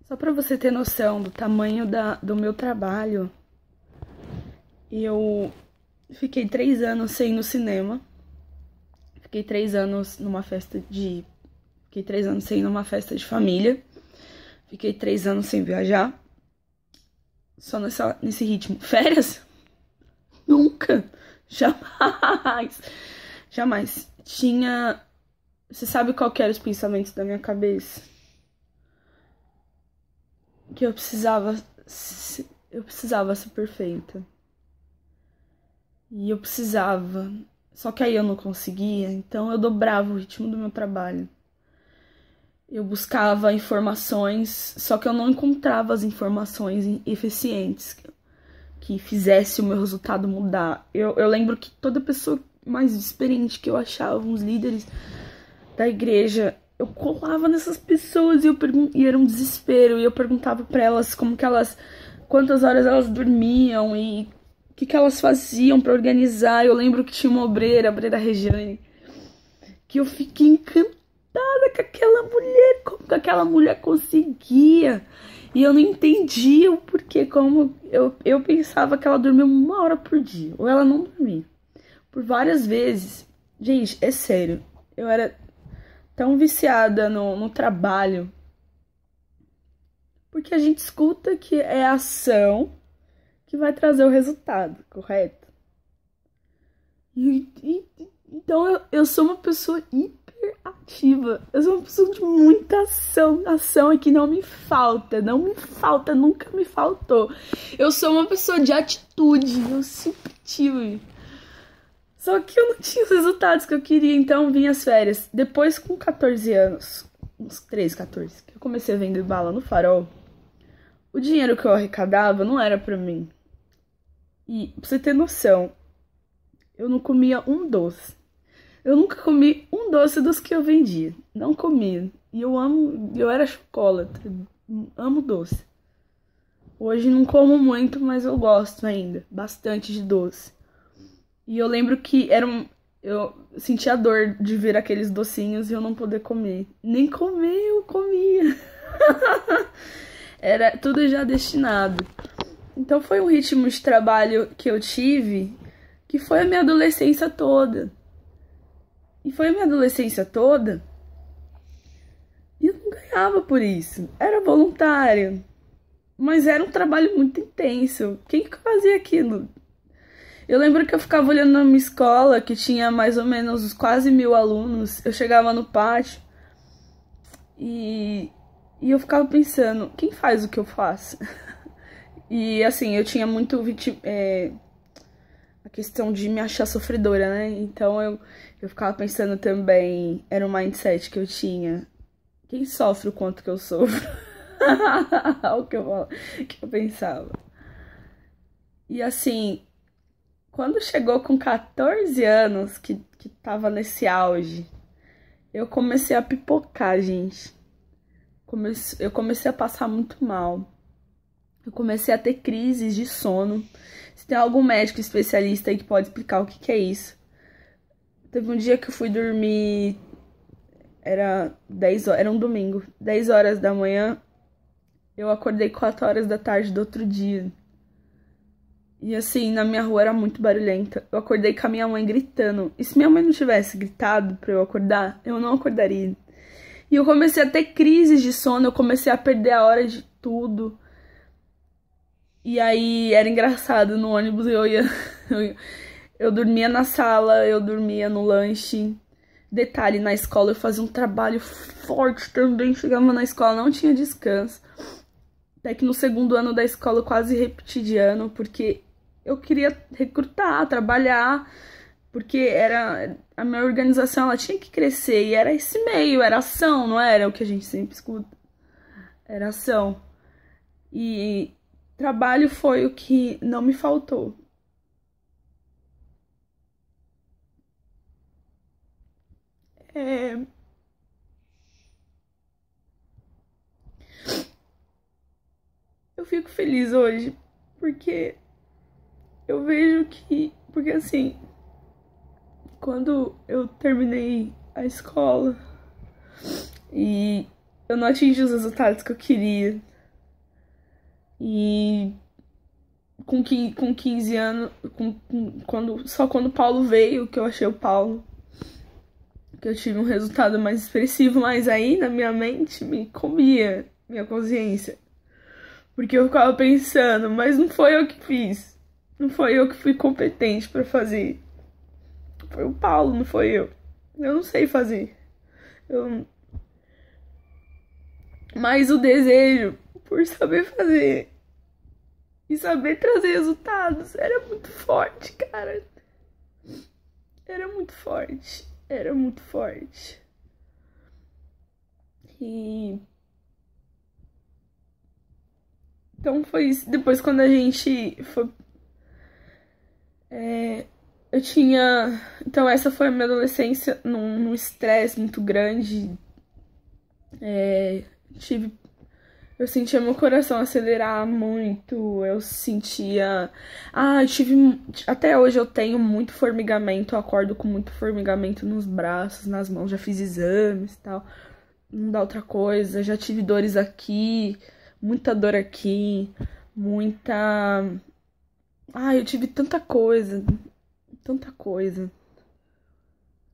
Só pra você ter noção do tamanho do meu trabalho, eu fiquei 3 anos sem ir no cinema. Fiquei 3 anos numa festa de... Fiquei 3 anos sem ir numa festa de família. Fiquei 3 anos sem viajar. Só nesse ritmo. Férias? Nunca. Jamais. Jamais. Tinha... Você sabe qual que eram os pensamentos da minha cabeça? Que eu precisava ser perfeita. E eu precisava. Só que aí eu não conseguia, então eu dobrava o ritmo do meu trabalho. Eu buscava informações, só que eu não encontrava as informações eficientes que fizesse o meu resultado mudar. Eu lembro que toda pessoa mais experiente que eu achava, uns líderes da igreja, eu colava nessas pessoas e era um desespero. E eu perguntava pra elas quantas horas elas dormiam e o que elas faziam pra organizar. Eu lembro que tinha uma obreira, a obreira Regiane, que eu fiquei encantada com aquela mulher, como que aquela mulher conseguia. E eu não entendia o porquê, como eu pensava que ela dormia 1 hora por dia, ou ela não dormia. Por várias vezes. Gente, é sério, eu era tão viciada no trabalho, porque a gente escuta que é a ação que vai trazer o resultado, correto? Então eu sou uma pessoa hiperativa, eu sou uma pessoa de muita ação e que não me falta, nunca me faltou. Eu sou uma pessoa de atitude, eu sempre tive. Só que eu não tinha os resultados que eu queria, então vinha as férias. Depois, com 14 anos, uns 13, 14, que eu comecei a vender bala no Farol, o dinheiro que eu arrecadava não era pra mim. E, pra você ter noção, eu não comia um doce. Eu nunca comi um doce dos que eu vendia. Não comia. E eu era chocolate, amo doce. Hoje não como muito, mas eu gosto ainda, bastante de doce. E eu lembro que eu sentia a dor de ver aqueles docinhos e eu não poder comer. Nem comer eu comia. Era tudo já destinado. Então foi um ritmo de trabalho que eu tive, que foi a minha adolescência toda. E foi a minha adolescência toda e eu não ganhava por isso. Era voluntário. Mas era um trabalho muito intenso. Quem que fazia aquilo? Eu lembro que eu ficava olhando na minha escola, que tinha mais ou menos quase 1000 alunos. Eu chegava no pátio e eu ficava pensando, quem faz o que eu faço? E assim, eu tinha muito a questão de me achar sofredora, né? Então eu ficava pensando também, era um mindset que eu tinha. Quem sofre o quanto que eu sofro? O que eu pensava. E assim, quando chegou com 14 anos, que tava nesse auge, eu comecei a pipocar, gente. Eu comecei a passar muito mal. Eu comecei a ter crises de sono. Se tem algum médico especialista aí que pode explicar o que é isso. Teve um dia que eu fui dormir, era 10 horas, era um domingo, 10 horas da manhã. Eu acordei 4 horas da tarde do outro dia. E assim, na minha rua era muito barulhenta. Eu acordei com a minha mãe gritando. E se minha mãe não tivesse gritado pra eu acordar, eu não acordaria. E eu comecei a ter crises de sono, eu comecei a perder a hora de tudo. E aí era engraçado, no ônibus eu dormia na sala, eu dormia no lanche. Detalhe, na escola eu fazia um trabalho forte também. Chegava na escola, não tinha descanso. Até que no segundo ano da escola eu quase repeti de ano, porque eu queria recrutar, trabalhar, porque era a minha organização, ela tinha que crescer, e era esse meio, era ação, não era o que a gente sempre escuta, era ação. E trabalho foi o que não me faltou. Eu fico feliz hoje, porque eu vejo porque assim, quando eu terminei a escola e eu não atingi os resultados que eu queria, E com 15 anos, só quando o Paulo veio, que eu achei o Paulo, que eu tive um resultado mais expressivo, mas aí na minha mente me comia minha consciência. Porque eu ficava pensando, mas não foi eu que fiz. Não foi eu que fui competente pra fazer. Foi o Paulo, não foi eu. Eu não sei fazer. Mas o desejo por saber fazer e saber trazer resultados era muito forte, cara. Era muito forte. Era muito forte. E então foi isso. Depois, quando a gente foi. Eu tinha. Então, essa foi a minha adolescência num estresse muito grande. Eu sentia meu coração acelerar muito. Eu sentia. Eu tive. Até hoje eu tenho muito formigamento. Eu acordo com muito formigamento nos braços, nas mãos. Já fiz exames e tal. Não dá outra coisa. Já tive dores aqui. Muita dor aqui. Muita. Eu tive tanta coisa. Tanta coisa.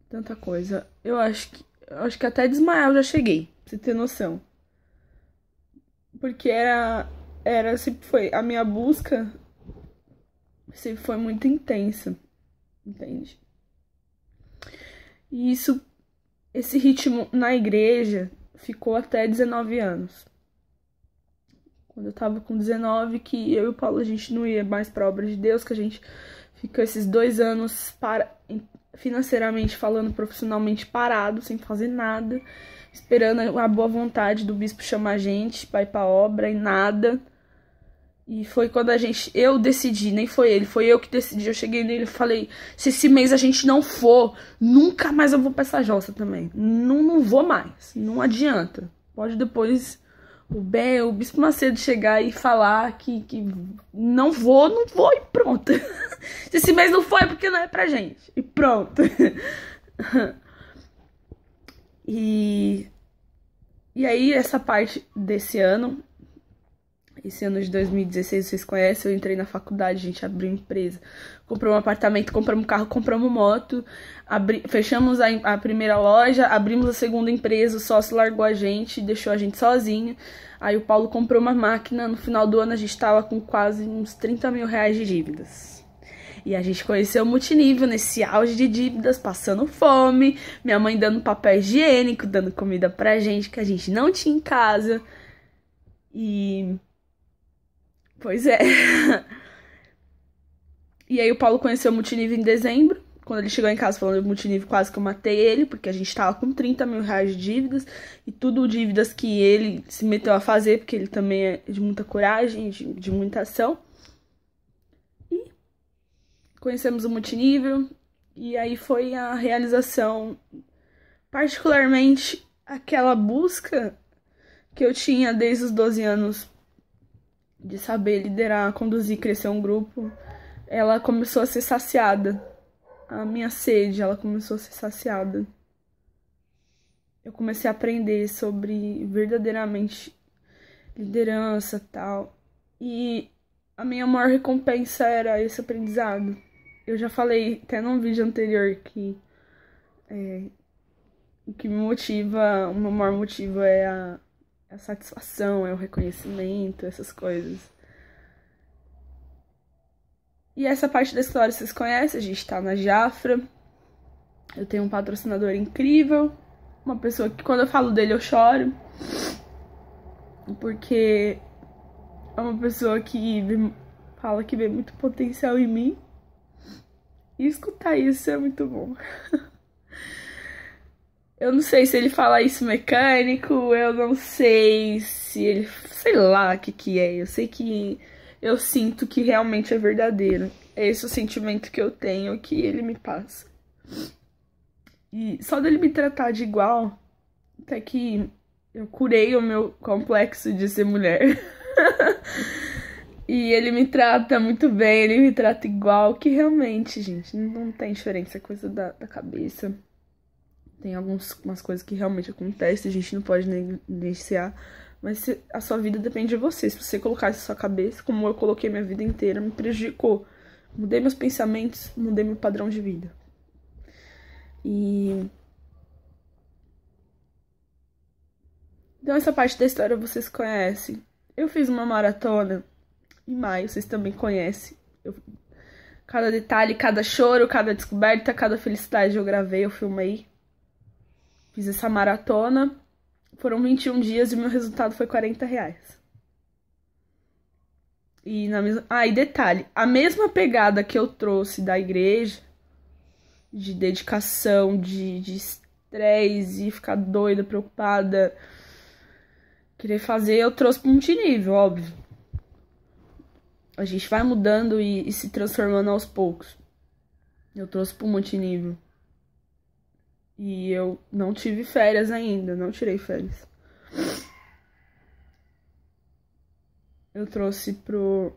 Tanta coisa. Eu acho que até desmaiar eu já cheguei. Pra você ter noção. Porque sempre foi. A minha busca sempre foi muito intensa. Entende? E esse ritmo na igreja ficou até 19 anos. Quando eu tava com 19, que eu e o Paulo, a gente não ia mais pra obra de Deus, que a gente ficou esses 2 anos financeiramente falando, profissionalmente parado, sem fazer nada, esperando a boa vontade do bispo chamar a gente pra ir pra obra e nada. E foi quando eu decidi, nem foi ele, foi eu que decidi. Eu cheguei nele e falei, se esse mês a gente não for, nunca mais eu vou pra essa jossa também. Não vou mais, não adianta. Pode depois o Bispo Macedo chegar e falar que não vou e pronto. Se esse mês não foi, é porque não é pra gente. E pronto. E aí, essa parte desse ano, esse ano de 2016, vocês conhecem, eu entrei na faculdade, a gente abriu empresa, compramos um apartamento, compramos um carro, compramos moto, fechamos a primeira loja, abrimos a segunda empresa, o sócio largou a gente, deixou a gente sozinho. Aí o Paulo comprou uma máquina, no final do ano a gente tava com quase uns 30 mil reais de dívidas. E a gente conheceu o multinível nesse auge de dívidas, passando fome, minha mãe dando papel higiênico, dando comida pra gente, que a gente não tinha em casa. E... Pois é. E aí o Paulo conheceu o multinível em dezembro. Quando ele chegou em casa falando do multinível, quase que eu matei ele, porque a gente tava com 30 mil reais de dívidas. E tudo dívidas que ele se meteu a fazer, porque ele também é de muita coragem, de muita ação. E conhecemos o multinível. E aí foi a realização, particularmente aquela busca que eu tinha desde os 12 anos de saber liderar, conduzir, crescer um grupo. Ela começou a ser saciada. A minha sede, ela começou a ser saciada. Eu comecei a aprender sobre verdadeiramente liderança e tal. E a minha maior recompensa era esse aprendizado. Eu já falei até num vídeo anterior que o que me motiva, o meu maior motivo é a satisfação, é o reconhecimento, essas coisas. E essa parte da história vocês conhecem, a gente tá na Jafra. Eu tenho um patrocinador incrível, uma pessoa que quando eu falo dele eu choro, porque é uma pessoa que fala que vê muito potencial em mim. E escutar isso é muito bom. Eu não sei se ele fala isso mecânico, eu não sei se ele... Sei lá o que é, eu sei que... Eu sinto que realmente é verdadeiro. É esse o sentimento que eu tenho, que ele me passa. E só dele me tratar de igual, até que eu curei o meu complexo de ser mulher. E ele me trata muito bem, ele me trata igual, que realmente, gente, não tem diferença, é coisa da cabeça. Tem umas coisas que realmente acontecem, a gente não pode negligenciar. Mas a sua vida depende de você. Se você colocar isso na sua cabeça, como eu coloquei minha vida inteira, me prejudicou. Mudei meus pensamentos, mudei meu padrão de vida. Então essa parte da história vocês conhecem. Eu fiz uma maratona em maio, vocês também conhecem. Cada detalhe, cada choro, cada descoberta, cada felicidade eu gravei, eu filmei. Fiz essa maratona. Foram 21 dias e o meu resultado foi R$40. E detalhe, a mesma pegada que eu trouxe da igreja, de dedicação, de estresse, e ficar doida, preocupada, querer fazer, eu trouxe para um multinível, óbvio. A gente vai mudando e se transformando aos poucos. Eu trouxe para um multinível. E eu não tive férias ainda, não tirei férias. Eu trouxe pro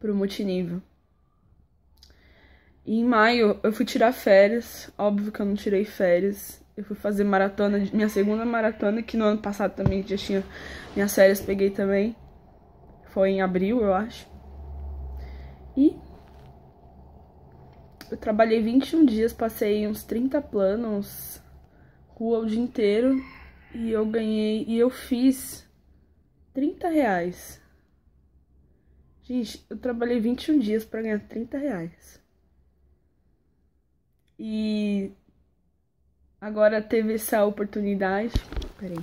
multinível. E em maio eu fui tirar férias, óbvio que eu não tirei férias. Eu fui fazer maratona, minha segunda maratona, que no ano passado também já tinha minhas férias, peguei também. Foi em abril, eu acho. E eu trabalhei 21 dias, passei uns 30 planos, rua o dia inteiro, e eu fiz R$30. Gente, eu trabalhei 21 dias pra ganhar R$30. E agora teve essa oportunidade. Peraí.